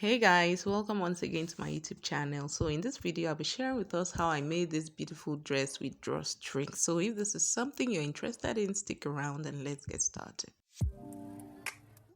Hey guys, welcome once again to my YouTube channel. So in this video, I'll be sharing with us how I made this beautiful dress with drawstrings. So if this is something you're interested in, stick around and let's get started.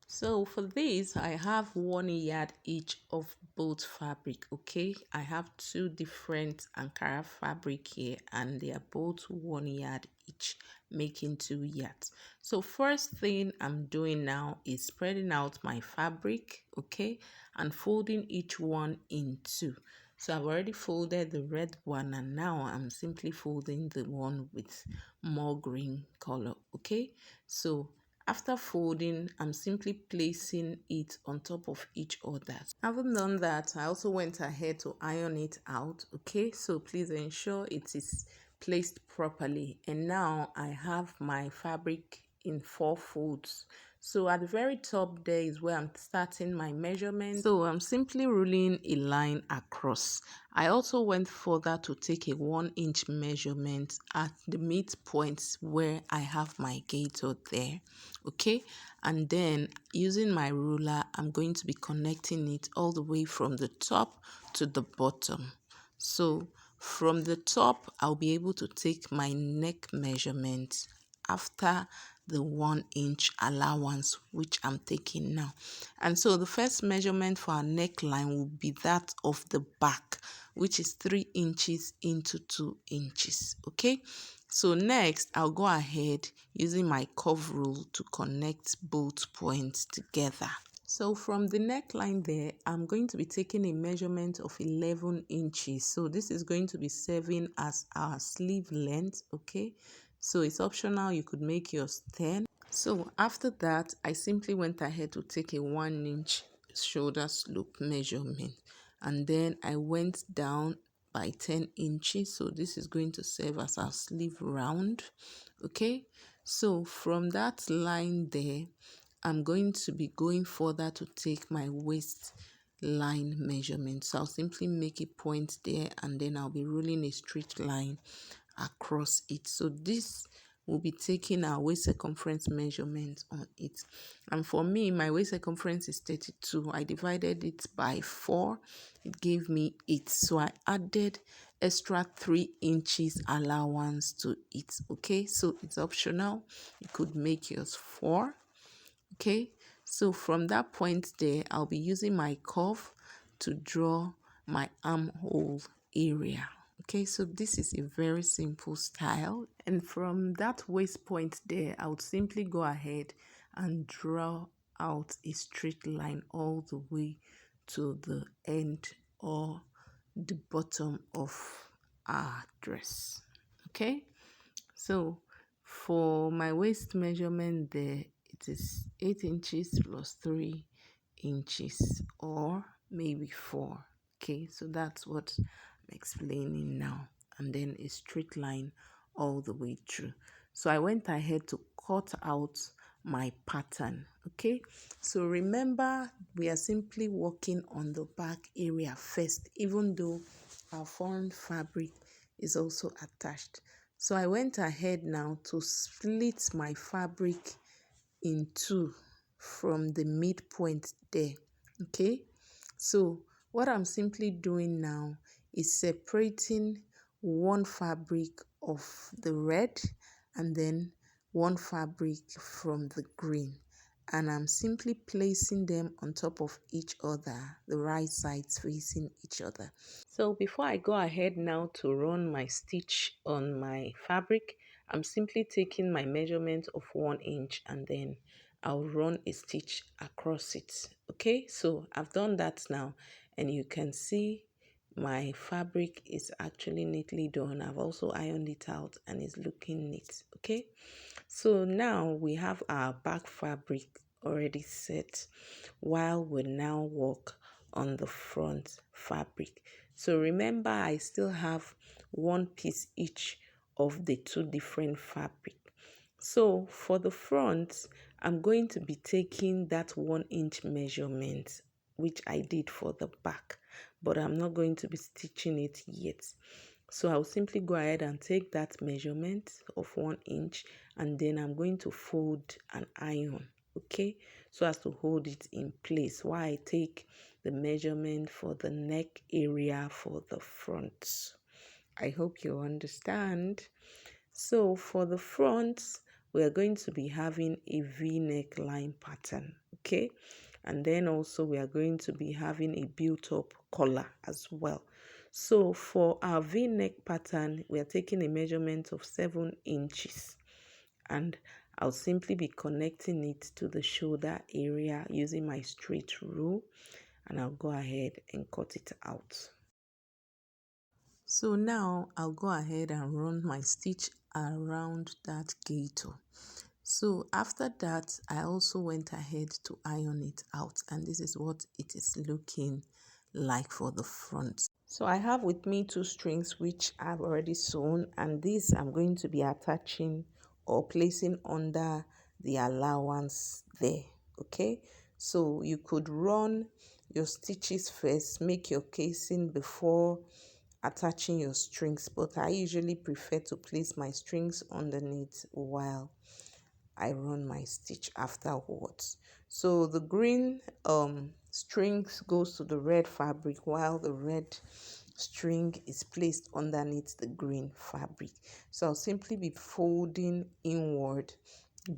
So for this, I have 1 yard each of both fabric, okay? I have two different Ankara fabric here and they are both 1 yard each, making 2 yards. So first thing I'm doing now is spreading out my fabric, okay? And folding each one in two. So I've already folded the red one and now I'm simply folding the one with more green color, okay? So after folding, I'm simply placing it on top of each other. Having done that, I also went ahead to iron it out, okay? So please ensure it is placed properly. And now I have my fabric in 4 folds. So at the very top there is where I'm starting my measurement. So I'm simply ruling a line across. I also went further to take a 1-inch measurement at the midpoint where I have my gaiter there, okay? And then using my ruler, I'm going to be connecting it all the way from the top to the bottom. So from the top, I'll be able to take my neck measurement after the 1-inch allowance which I'm taking now. And so the first measurement for our neckline will be that of the back, which is 3 inches into 2 inches, okay? So next I'll go ahead using my curve rule to connect both points together. So from the neckline there, I'm going to be taking a measurement of 11 inches. So this is going to be serving as our sleeve length, okay? So it's optional, you could make yours 10. So after that, I simply went ahead to take a 1-inch shoulder slope measurement. And then I went down by 10 inches. So this is going to serve as our sleeve round, okay? So from that line there, I'm going to be going further to take my waist line measurement. So I'll simply make a point there and then I'll be rolling a straight line across it. So this will be taking our waist circumference measurement on it. And for me, my waist circumference is 32. I divided it by 4. It gave me 8. So I added extra 3 inches allowance to it. Okay, so it's optional. You could make yours 4. Okay, so from that point there, I'll be using my curve to draw my armhole area. Okay, so this is a very simple style. And from that waist point there, I would simply go ahead and draw out a straight line all the way to the end or the bottom of our dress. Okay, so for my waist measurement there, it is 8 inches plus 3 inches or maybe 4. Okay, so that's what I'm explaining now. And then a straight line all the way through. So I went ahead to cut out my pattern. Okay, so remember we are simply working on the back area first, even though our front fabric is also attached. So I went ahead now to split my fabric in two from the midpoint there. Okay, so what I'm simply doing now is separating one fabric of the red and then one fabric from the green, and I'm simply placing them on top of each other, the right sides facing each other. So before I go ahead now to run my stitch on my fabric, I'm simply taking my measurement of 1 inch and then I'll run a stitch across it. Okay, so I've done that now and you can see my fabric is actually neatly done. I've also ironed it out and it's looking neat. Okay, so now we have our back fabric already set while we now work on the front fabric. So remember, I still have one piece each of the two different fabric. So for the front, I'm going to be taking that 1-inch measurement, which I did for the back, but I'm not going to be stitching it yet. So I'll simply go ahead and take that measurement of 1 inch and then I'm going to fold an iron, okay, so as to hold it in place while I take the measurement for the neck area for the front. I hope you understand. So for the front, we are going to be having a V-neck line pattern, okay? And then also we are going to be having a built-up collar as well. So for our V-neck pattern, we are taking a measurement of 7 inches. And I'll simply be connecting it to the shoulder area using my straight rule. And I'll go ahead and cut it out. So now I'll go ahead and run my stitch around that gator. So after that, I also went ahead to iron it out, and this is what it is looking like for the front. So I have with me 2 strings which I've already sewn, and this I'm going to be attaching or placing under the allowance there, okay? So you could run your stitches first, make your casing before attaching your strings, but I usually prefer to place my strings underneath while I run my stitch afterwards. So the green strings goes to the red fabric while the red string is placed underneath the green fabric. So I'll simply be folding inward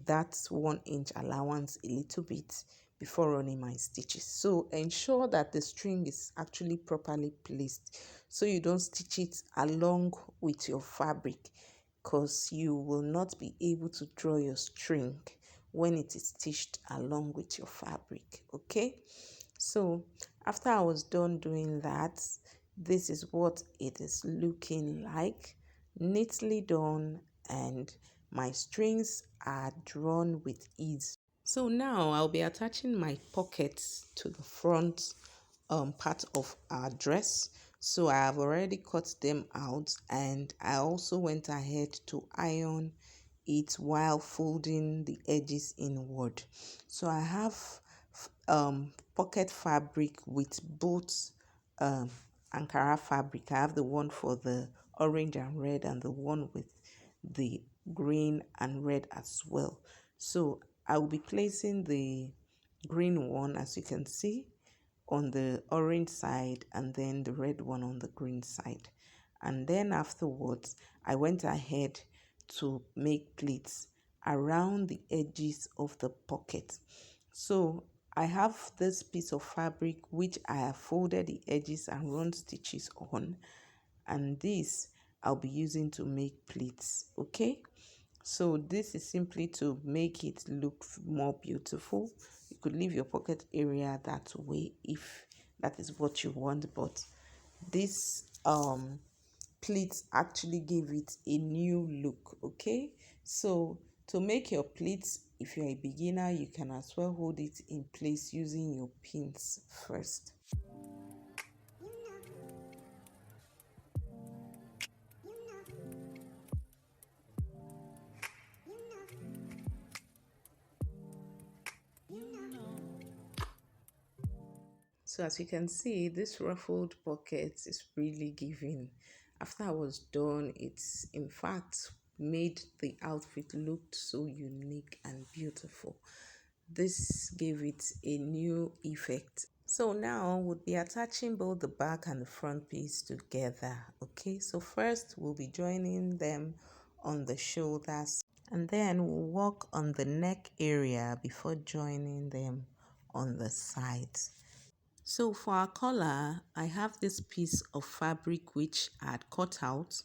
that 1 inch allowance a little bit before running my stitches. So ensure that the string is actually properly placed so you don't stitch it along with your fabric, because you will not be able to draw your string when it is stitched along with your fabric, okay? So after I was done doing that, this is what it is looking like, neatly done, and my strings are drawn with ease. So now I'll be attaching my pockets to the front part of our dress. So I have already cut them out, and I also went ahead to iron it while folding the edges inward. So I have pocket fabric with both Ankara fabric. I have the one for the orange and red and the one with the green and red as well. So I will be placing the green one, as you can see, on the orange side, and then the red one on the green side. And then afterwards, I went ahead to make pleats around the edges of the pocket. So I have this piece of fabric which I have folded the edges and run stitches on, and this I'll be using to make pleats, okay? So this is simply to make it look more beautiful. You could leave your pocket area that way if that is what you want, but this pleats actually give it a new look, okay? So to make your pleats, if you're a beginner, you can as well hold it in place using your pins first. So as you can see, this ruffled pocket is really giving. After I was done, it's in fact made the outfit look so unique and beautiful. This gave it a new effect. So now we'll be attaching both the back and the front piece together, okay? So first we'll be joining them on the shoulders, and then we'll work on the neck area before joining them on the sides. So for our collar, I have this piece of fabric which I had cut out.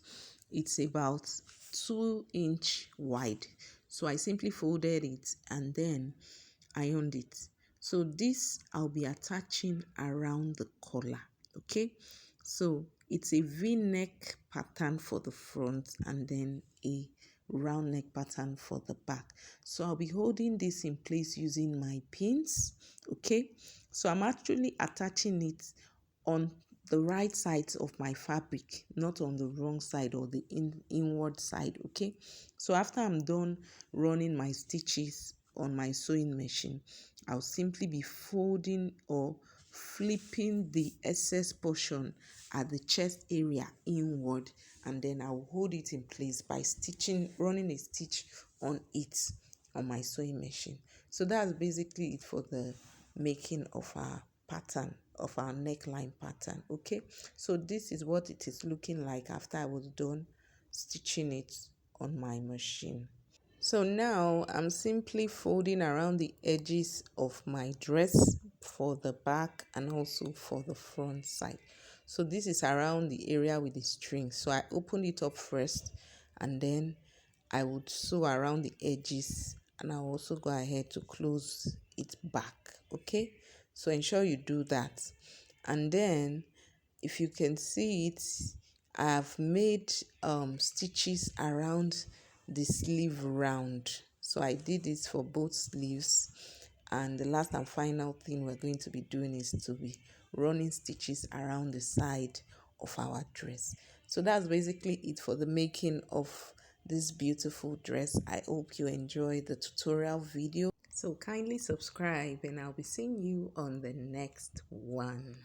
It's about 2 inch wide. So I simply folded it and then ironed it. So this I'll be attaching around the collar, okay? So it's a V-neck pattern for the front and then a round neck pattern for the back. So I'll be holding this in place using my pins, okay? So I'm actually attaching it on the right side of my fabric, not on the wrong side or the inward side, okay? So after I'm done running my stitches on my sewing machine, I'll simply be folding or flipping the excess portion at the chest area inward, and then I'll hold it in place by running a stitch on it on my sewing machine. So that's basically it for the making of our pattern of our neckline pattern. Okay, so this is what it is looking like after I was done stitching it on my machine. So now I'm simply folding around the edges of my dress for the back and also for the front side. So this is around the area with the string. So I opened it up first and then I would sew around the edges, and I'll also go ahead to close it back. Okay, so ensure you do that. And then if you can see it, I have made stitches around the sleeve round. So I did this for both sleeves, and the last and final thing we're going to be doing is to be running stitches around the side of our dress. So that's basically it for the making of this beautiful dress. I hope you enjoyed the tutorial video. So kindly subscribe, and I'll be seeing you on the next one.